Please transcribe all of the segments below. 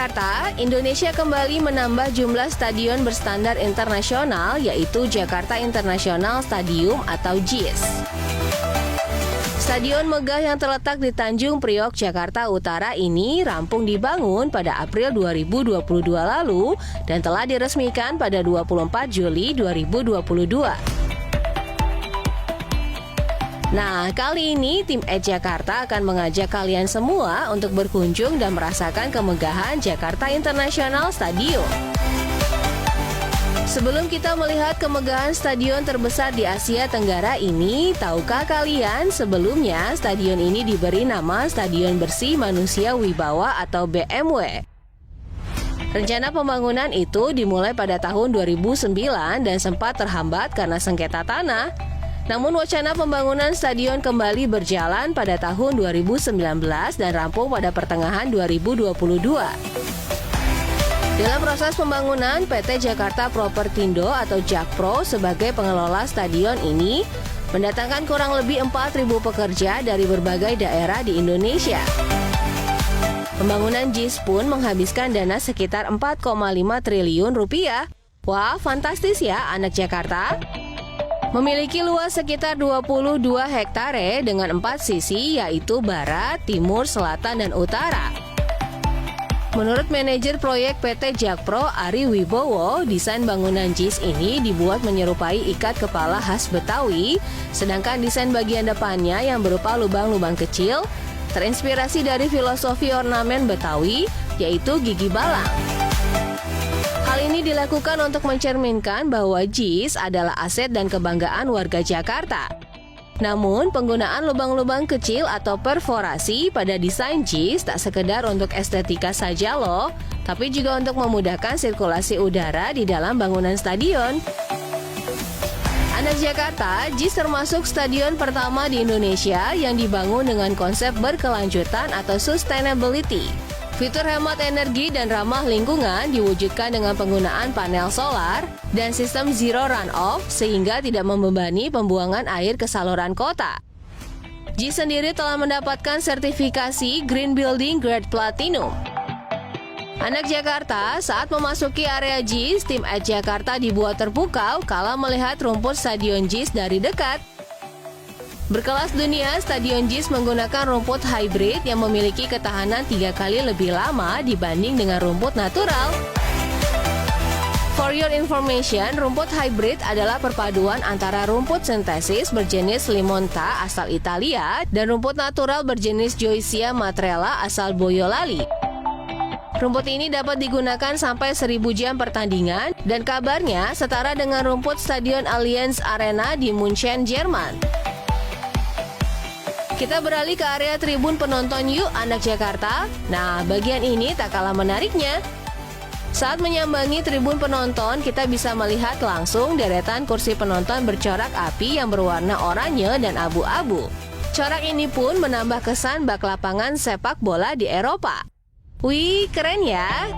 Jakarta, Indonesia kembali menambah jumlah stadion berstandar internasional, yaitu Jakarta International Stadium atau JIS. Stadion megah yang terletak di Tanjung Priok, Jakarta Utara ini rampung dibangun pada April 2022 lalu dan telah diresmikan pada 24 Juli 2022. Nah, kali ini tim Jakarta akan mengajak kalian semua untuk berkunjung dan merasakan kemegahan Jakarta International Stadium. Sebelum kita melihat kemegahan stadion terbesar di Asia Tenggara ini, tahukah kalian sebelumnya stadion ini diberi nama Stadion Bersih Manusia Wibawa atau BMW? Rencana pembangunan itu dimulai pada tahun 2009 dan sempat terhambat karena sengketa tanah. Namun wacana pembangunan stadion kembali berjalan pada tahun 2019 dan rampung pada pertengahan 2022. Dalam proses pembangunan, PT Jakarta Propertindo atau Jakpro sebagai pengelola stadion ini mendatangkan kurang lebih 4.000 pekerja dari berbagai daerah di Indonesia. Pembangunan JIS pun menghabiskan dana sekitar 4,5 triliun rupiah. Wah, fantastis ya anak Jakarta! Memiliki luas sekitar 22 hektare dengan 4 sisi yaitu barat, timur, selatan, dan utara. Menurut manajer proyek PT Jakpro Ari Wibowo, desain bangunan JIS ini dibuat menyerupai ikat kepala khas Betawi, sedangkan desain bagian depannya yang berupa lubang-lubang kecil terinspirasi dari filosofi ornamen Betawi, yaitu gigi balang. Hal ini dilakukan untuk mencerminkan bahwa JIS adalah aset dan kebanggaan warga Jakarta. Namun, penggunaan lubang-lubang kecil atau perforasi pada desain JIS tak sekedar untuk estetika saja loh, tapi juga untuk memudahkan sirkulasi udara di dalam bangunan stadion. Anak Jakarta, JIS termasuk stadion pertama di Indonesia yang dibangun dengan konsep berkelanjutan atau sustainability. Fitur hemat energi dan ramah lingkungan diwujudkan dengan penggunaan panel solar dan sistem zero runoff sehingga tidak membebani pembuangan air ke saluran kota. JIS sendiri telah mendapatkan sertifikasi Green Building Grade Platinum. Anak Jakarta, saat memasuki area JIS, tim Jakarta dibuat terpukau kala melihat rumput stadion JIS dari dekat. Berkelas dunia, Stadion JIS menggunakan rumput hybrid yang memiliki ketahanan 3 kali lebih lama dibanding dengan rumput natural. For your information, rumput hybrid adalah perpaduan antara rumput sintesis berjenis Limonta asal Italia dan rumput natural berjenis Joycia matrella asal Boyolali. Rumput ini dapat digunakan sampai 1000 jam pertandingan dan kabarnya setara dengan rumput Stadion Allianz Arena di Munchen, Jerman. Kita beralih ke area tribun penonton yuk anak Jakarta. Nah, bagian ini tak kalah menariknya. Saat menyambangi tribun penonton, kita bisa melihat langsung deretan kursi penonton bercorak api yang berwarna oranye dan abu-abu. Corak ini pun menambah kesan bak lapangan sepak bola di Eropa. Wih, keren ya!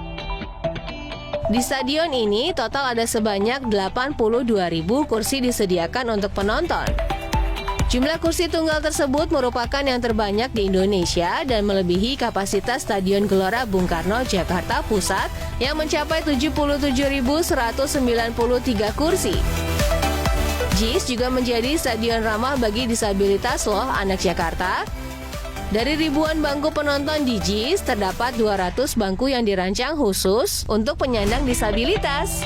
Di stadion ini total ada sebanyak 82.000 kursi disediakan untuk penonton. Jumlah kursi tunggal tersebut merupakan yang terbanyak di Indonesia dan melebihi kapasitas Stadion Gelora Bung Karno, Jakarta Pusat yang mencapai 77.193 kursi. JIS juga menjadi stadion ramah bagi disabilitas loh anak Jakarta. Dari ribuan bangku penonton di JIS, terdapat 200 bangku yang dirancang khusus untuk penyandang disabilitas.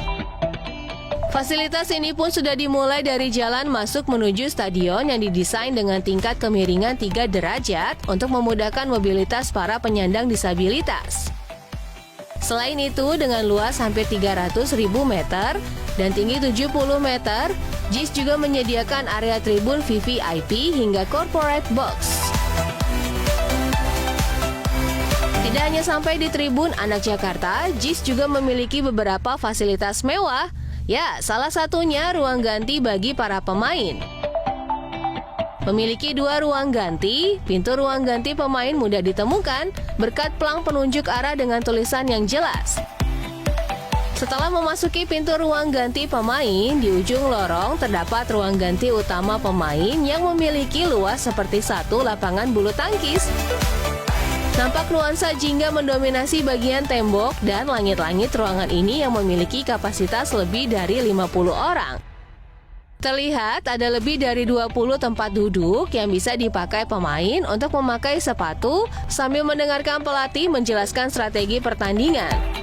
Fasilitas ini pun sudah dimulai dari jalan masuk menuju stadion yang didesain dengan tingkat kemiringan 3 derajat untuk memudahkan mobilitas para penyandang disabilitas. Selain itu, dengan luas hampir 300.000 meter dan tinggi 70 meter, JIS juga menyediakan area tribun VVIP hingga corporate box. Tidak hanya sampai di tribun anak Jakarta, JIS juga memiliki beberapa fasilitas mewah. Ya, salah satunya ruang ganti bagi para pemain. Memiliki 2 ruang ganti, pintu ruang ganti pemain mudah ditemukan berkat pelang penunjuk arah dengan tulisan yang jelas. Setelah memasuki pintu ruang ganti pemain, di ujung lorong terdapat ruang ganti utama pemain yang memiliki luas seperti satu lapangan bulu tangkis. Nampak nuansa jingga mendominasi bagian tembok dan langit-langit ruangan ini yang memiliki kapasitas lebih dari 50 orang. Terlihat ada lebih dari 20 tempat duduk yang bisa dipakai pemain untuk memakai sepatu sambil mendengarkan pelatih menjelaskan strategi pertandingan.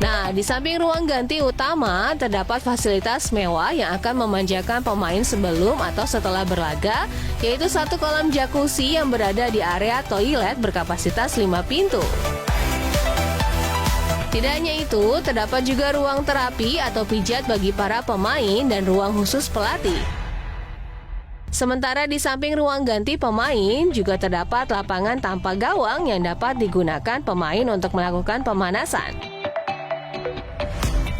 Nah, di samping ruang ganti utama, terdapat fasilitas mewah yang akan memanjakan pemain sebelum atau setelah berlaga, yaitu satu kolam jacuzzi yang berada di area toilet berkapasitas 5 pintu. Tidak hanya itu, terdapat juga ruang terapi atau pijat bagi para pemain dan ruang khusus pelatih. Sementara di samping ruang ganti pemain, juga terdapat lapangan tanpa gawang yang dapat digunakan pemain untuk melakukan pemanasan.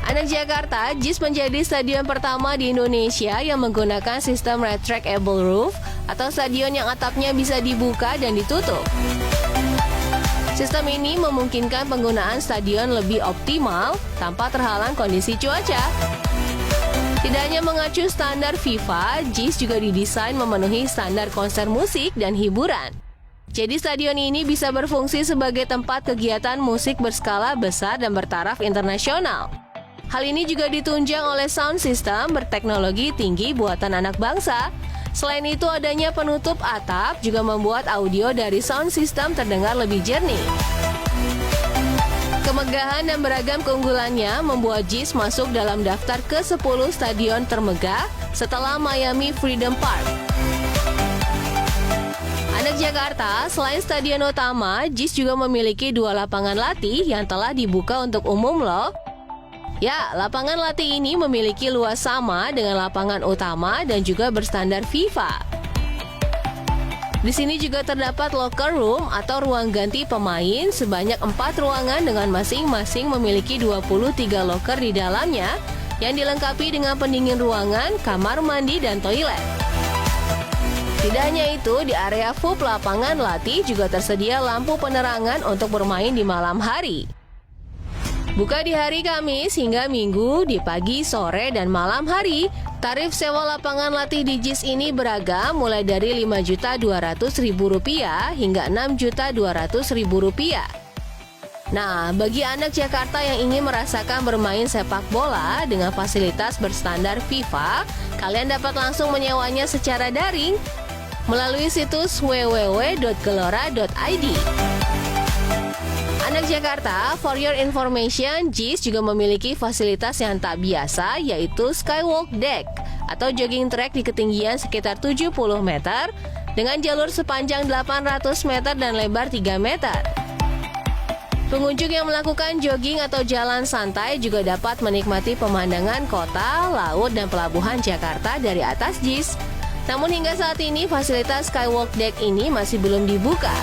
Anak Jakarta, JIS menjadi stadion pertama di Indonesia yang menggunakan sistem retractable roof atau stadion yang atapnya bisa dibuka dan ditutup. Sistem ini memungkinkan penggunaan stadion lebih optimal tanpa terhalang kondisi cuaca. Tidak hanya mengacu standar FIFA, JIS juga didesain memenuhi standar konser musik dan hiburan. Jadi stadion ini bisa berfungsi sebagai tempat kegiatan musik berskala besar dan bertaraf internasional. Hal ini juga ditunjang oleh sound system berteknologi tinggi buatan anak bangsa. Selain itu, adanya penutup atap juga membuat audio dari sound system terdengar lebih jernih. Kemegahan dan beragam keunggulannya membuat JIS masuk dalam daftar ke-10 stadion termegah setelah Miami Freedom Park. Anak Jakarta, selain stadion utama, JIS juga memiliki 2 lapangan latih yang telah dibuka untuk umum loh. Ya, lapangan latih ini memiliki luas sama dengan lapangan utama dan juga berstandar FIFA. Di sini juga terdapat locker room atau ruang ganti pemain sebanyak 4 ruangan dengan masing-masing memiliki 23 locker di dalamnya yang dilengkapi dengan pendingin ruangan, kamar mandi, dan toilet. Tidak hanya itu, di area FUP lapangan latih juga tersedia lampu penerangan untuk bermain di malam hari. Buka di hari Kamis hingga Minggu di pagi, sore, dan malam hari. Tarif sewa lapangan latih di JIS ini beragam mulai dari Rp5.200.000 hingga Rp6.200.000. Nah, bagi anak Jakarta yang ingin merasakan bermain sepak bola dengan fasilitas berstandar FIFA, kalian dapat langsung menyewanya secara daring melalui situs www.gelora.id. Anak Jakarta, for your information, JIS juga memiliki fasilitas yang tak biasa, yaitu Skywalk Deck atau jogging track di ketinggian sekitar 70 meter dengan jalur sepanjang 800 meter dan lebar 3 meter. Pengunjung yang melakukan jogging atau jalan santai juga dapat menikmati pemandangan kota, laut, dan pelabuhan Jakarta dari atas JIS. Namun hingga saat ini fasilitas Skywalk Deck ini masih belum dibuka.